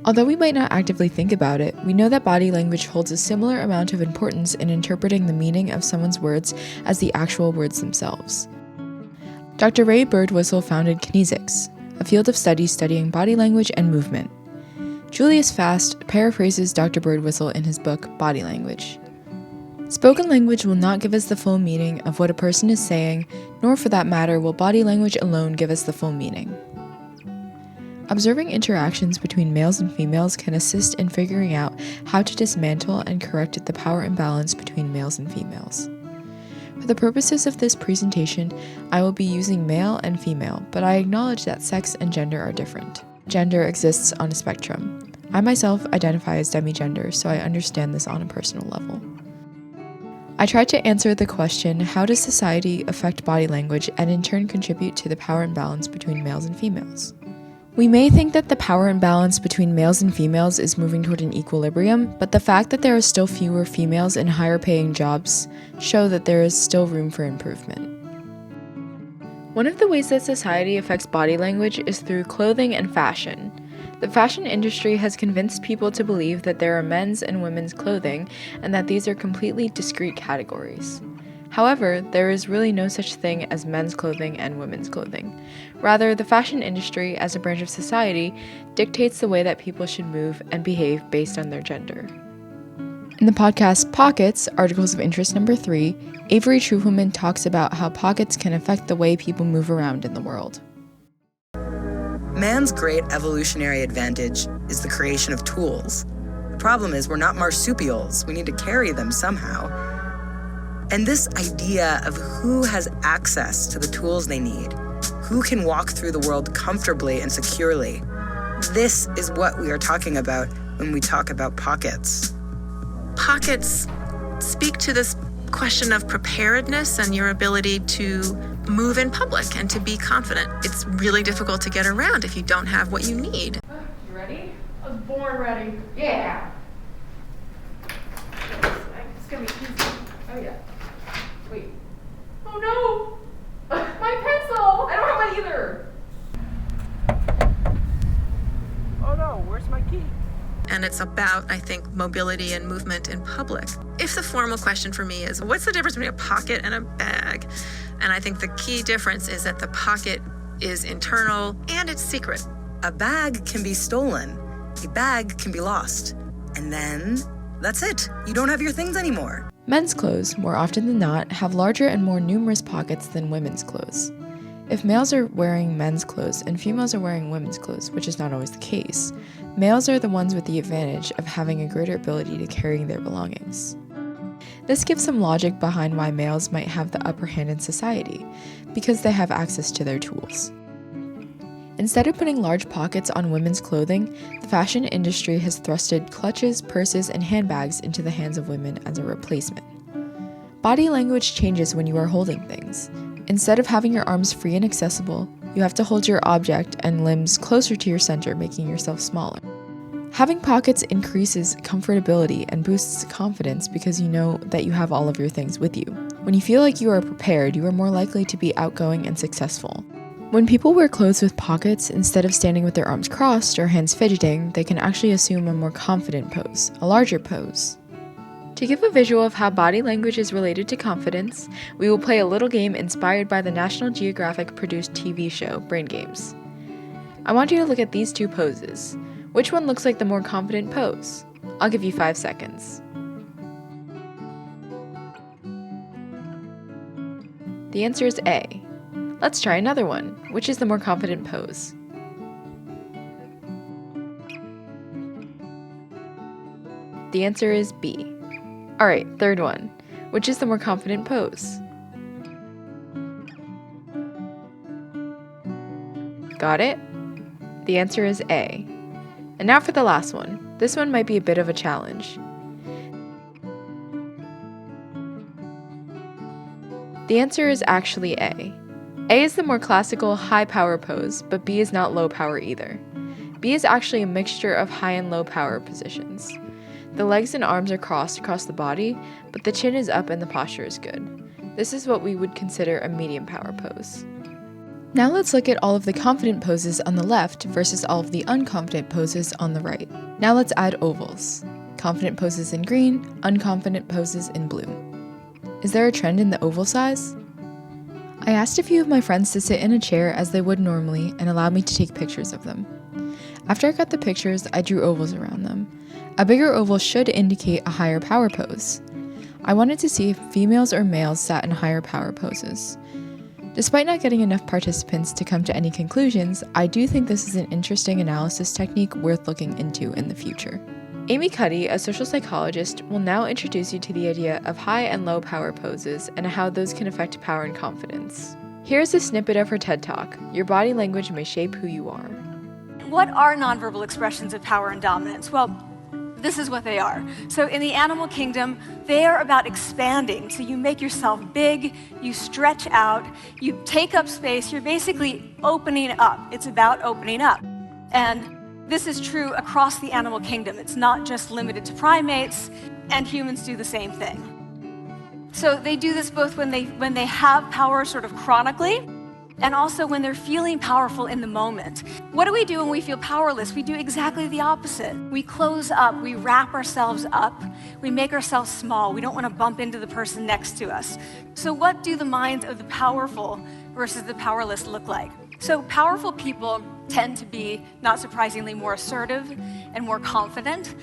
Although we might not actively think about it, we know that body language holds a similar amount of importance in interpreting the meaning of someone's words as the actual words themselves. Dr. Ray Birdwhistle founded kinesics, a field of study studying body language and movement. Julius Fast paraphrases Dr. Birdwhistle in his book, Body Language. Spoken language will not give us the full meaning of what a person is saying, nor for that matter will body language alone give us the full meaning. Observing interactions between males and females can assist in figuring out how to dismantle and correct the power imbalance between males and females. For the purposes of this presentation, I will be using male and female, but I acknowledge that sex and gender are different. Gender exists on a spectrum. I myself identify as demigender, so I understand this on a personal level. I tried to answer the question, how does society affect body language and in turn contribute to the power imbalance between males and females? We may think that the power imbalance between males and females is moving toward an equilibrium, but the fact that there are still fewer females in higher paying jobs show that there is still room for improvement. One of the ways that society affects body language is through clothing and fashion. The fashion industry has convinced people to believe that there are men's and women's clothing and that these are completely discrete categories. However, there is really no such thing as men's clothing and women's clothing. Rather, the fashion industry, as a branch of society, dictates the way that people should move and behave based on their gender. In the podcast Pockets, Articles of Interest number 3, Avery Trufelman talks about how pockets can affect the way people move around in the world. Man's great evolutionary advantage is the creation of tools. The problem is we're not marsupials. We need to carry them somehow. And this idea of who has access to the tools they need, who can walk through the world comfortably and securely, this is what we are talking about when we talk about pockets. Pockets speak to this question of preparedness and your ability to move in public and to be confident. It's really difficult to get around if you don't have what you need. You ready? I was born ready. Yeah. It's gonna be easy. Oh yeah. Wait. Oh no! My pencil! I don't have one either! Oh no, where's my key? And it's about, I think, mobility and movement in public. If the formal question for me is, what's the difference between a pocket and a bag? And I think the key difference is that the pocket is internal and it's secret. A bag can be stolen. A bag can be lost. And then, that's it. You don't have your things anymore. Men's clothes, more often than not, have larger and more numerous pockets than women's clothes. If males are wearing men's clothes and females are wearing women's clothes, which is not always the case, males are the ones with the advantage of having a greater ability to carry their belongings. This gives some logic behind why males might have the upper hand in society, because they have access to their tools. Instead of putting large pockets on women's clothing, the fashion industry has thrusted clutches, purses, and handbags into the hands of women as a replacement. Body language changes when you are holding things. Instead of having your arms free and accessible, you have to hold your object and limbs closer to your center, making yourself smaller. Having pockets increases comfortability and boosts confidence because you know that you have all of your things with you. When you feel like you are prepared, you are more likely to be outgoing and successful. When people wear clothes with pockets, instead of standing with their arms crossed or hands fidgeting, they can actually assume a more confident pose, a larger pose. To give a visual of how body language is related to confidence, we will play a little game inspired by the National Geographic produced TV show, Brain Games. I want you to look at these two poses. Which one looks like the more confident pose? I'll give you 5 seconds. The answer is A. Let's try another one. Which is the more confident pose? The answer is B. Alright, third one. Which is the more confident pose? Got it? The answer is A. And now for the last one. This one might be a bit of a challenge. The answer is actually A. A is the more classical high power pose, but B is not low power either. B is actually a mixture of high and low power positions. The legs and arms are crossed across the body, but the chin is up and the posture is good. This is what we would consider a medium power pose. Now let's look at all of the confident poses on the left versus all of the unconfident poses on the right. Now let's add ovals. Confident poses in green, unconfident poses in blue. Is there a trend in the oval size? I asked a few of my friends to sit in a chair as they would normally and allowed me to take pictures of them. After I got the pictures, I drew ovals around them. A bigger oval should indicate a higher power pose. I wanted to see if females or males sat in higher power poses. Despite not getting enough participants to come to any conclusions, I do think this is an interesting analysis technique worth looking into in the future. Amy Cuddy, a social psychologist, will now introduce you to the idea of high and low power poses and how those can affect power and confidence. Here's a snippet of her TED Talk, Your Body Language May Shape Who You Are. What are nonverbal expressions of power and dominance? Well, this is what they are. So in the animal kingdom, they are about expanding. So you make yourself big, you stretch out, you take up space, you're basically opening up. It's about opening up. And this is true across the animal kingdom. It's not just limited to primates, and humans do the same thing. So they do this both when they have power sort of chronically, and also when they're feeling powerful in the moment. What do we do when we feel powerless? We do exactly the opposite. We close up, we wrap ourselves up, we make ourselves small. We don't want to bump into the person next to us. So what do the minds of the powerful versus the powerless look like? So powerful people tend to be, not surprisingly, more assertive and more confident,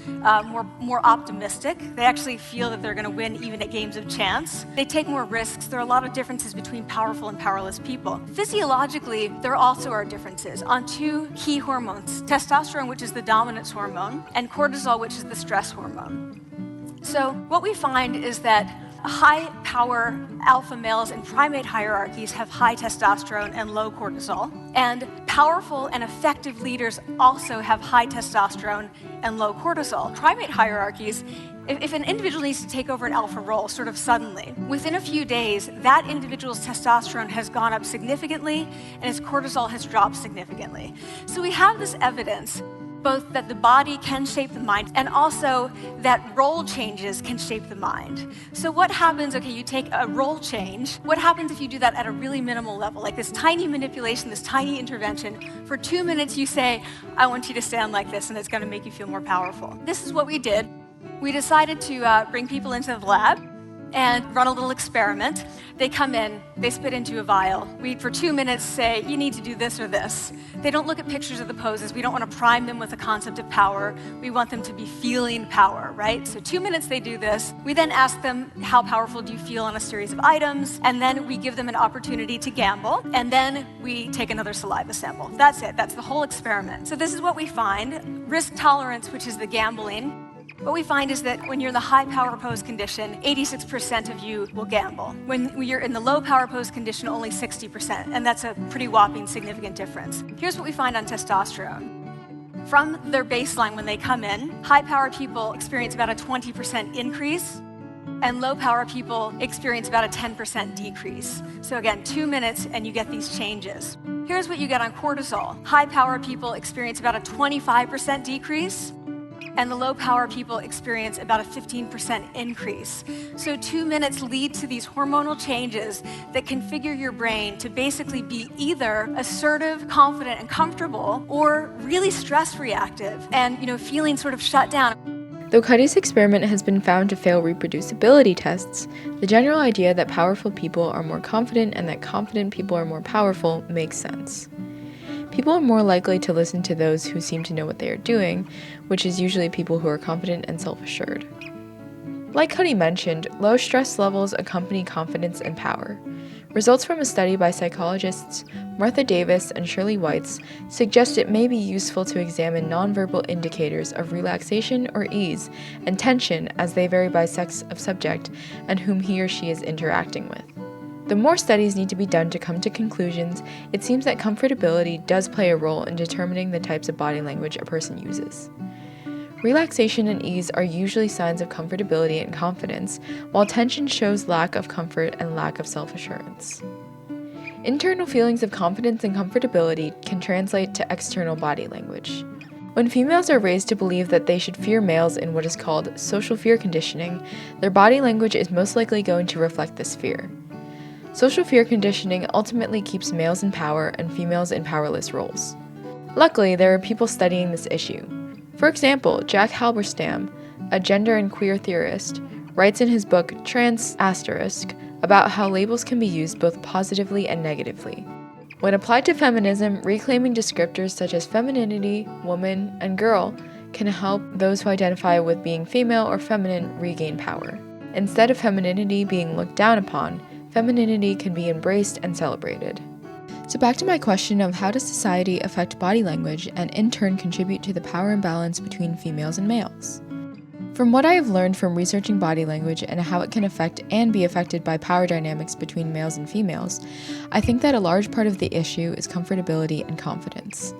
more optimistic. They actually feel that they're going to win even at games of chance. They take more risks. There are a lot of differences between powerful and powerless people. Physiologically, there also are differences on two key hormones, testosterone, which is the dominance hormone, and cortisol, which is the stress hormone. So what we find is that high-power alpha males in primate hierarchies have high testosterone and low cortisol, and powerful and effective leaders also have high testosterone and low cortisol. Primate hierarchies, if an individual needs to take over an alpha role sort of suddenly, within a few days, that individual's testosterone has gone up significantly and his cortisol has dropped significantly. So we have this evidence both that the body can shape the mind and also that role changes can shape the mind. So what happens, okay, you take a role change, what happens if you do that at a really minimal level, like this tiny manipulation, this tiny intervention? For 2 minutes you say, I want you to stand like this, and it's gonna make you feel more powerful. This is what we did. We decided to bring people into the lab and run a little experiment. They come in, they spit into a vial. We, for 2 minutes, say, you need to do this or this. They don't look at pictures of the poses. We don't want to prime them with the concept of power. We want them to be feeling power, right? So 2 minutes they do this. We then ask them, how powerful do you feel on a series of items? And then we give them an opportunity to gamble. And then we take another saliva sample. That's it. That's the whole experiment. So this is what we find. Risk tolerance, which is the gambling. What we find is that when you're in the high power pose condition, 86% of you will gamble. When you're in the low power pose condition, only 60%, and that's a pretty whopping significant difference. Here's what we find on testosterone. From their baseline when they come in, high power people experience about a 20% increase, and low power people experience about a 10% decrease. So again, 2 minutes and you get these changes. Here's what you get on cortisol. High power people experience about a 25% decrease, and the low power people experience about a 15% increase. So 2 minutes lead to these hormonal changes that configure your brain to basically be either assertive, confident, and comfortable, or really stress reactive and, feeling sort of shut down. Though Cuddy's experiment has been found to fail reproducibility tests, the general idea that powerful people are more confident and that confident people are more powerful makes sense. People are more likely to listen to those who seem to know what they are doing, which is usually people who are confident and self-assured. Like Cuddy mentioned, low stress levels accompany confidence and power. Results from a study by psychologists Martha Davis and Shirley Weitz suggest it may be useful to examine nonverbal indicators of relaxation or ease and tension as they vary by sex of subject and whom he or she is interacting with. The more studies need to be done to come to conclusions, it seems that comfortability does play a role in determining the types of body language a person uses. Relaxation and ease are usually signs of comfortability and confidence, while tension shows lack of comfort and lack of self-assurance. Internal feelings of confidence and comfortability can translate to external body language. When females are raised to believe that they should fear males in what is called social fear conditioning, their body language is most likely going to reflect this fear. Social fear conditioning ultimately keeps males in power and females in powerless roles. Luckily, there are people studying this issue. For example, Jack Halberstam, a gender and queer theorist, writes in his book Trans** about how labels can be used both positively and negatively. When applied to feminism, reclaiming descriptors such as femininity, woman, and girl can help those who identify with being female or feminine regain power. Instead of femininity being looked down upon, femininity can be embraced and celebrated. So back to my question of how does society affect body language and in turn contribute to the power imbalance between females and males? From what I have learned from researching body language and how it can affect and be affected by power dynamics between males and females, I think that a large part of the issue is comfortability and confidence.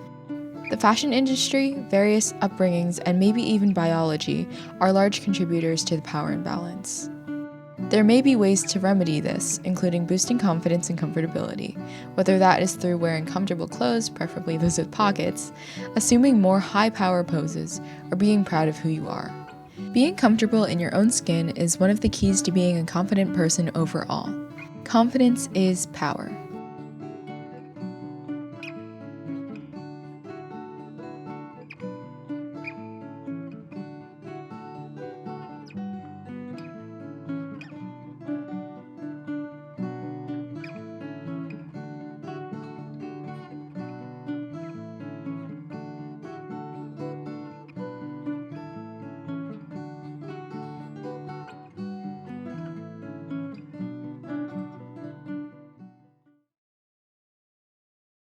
The fashion industry, various upbringings, and maybe even biology are large contributors to the power imbalance. There may be ways to remedy this, including boosting confidence and comfortability, whether that is through wearing comfortable clothes, preferably those with pockets, assuming more high-power poses, or being proud of who you are. Being comfortable in your own skin is one of the keys to being a confident person overall. Confidence is power.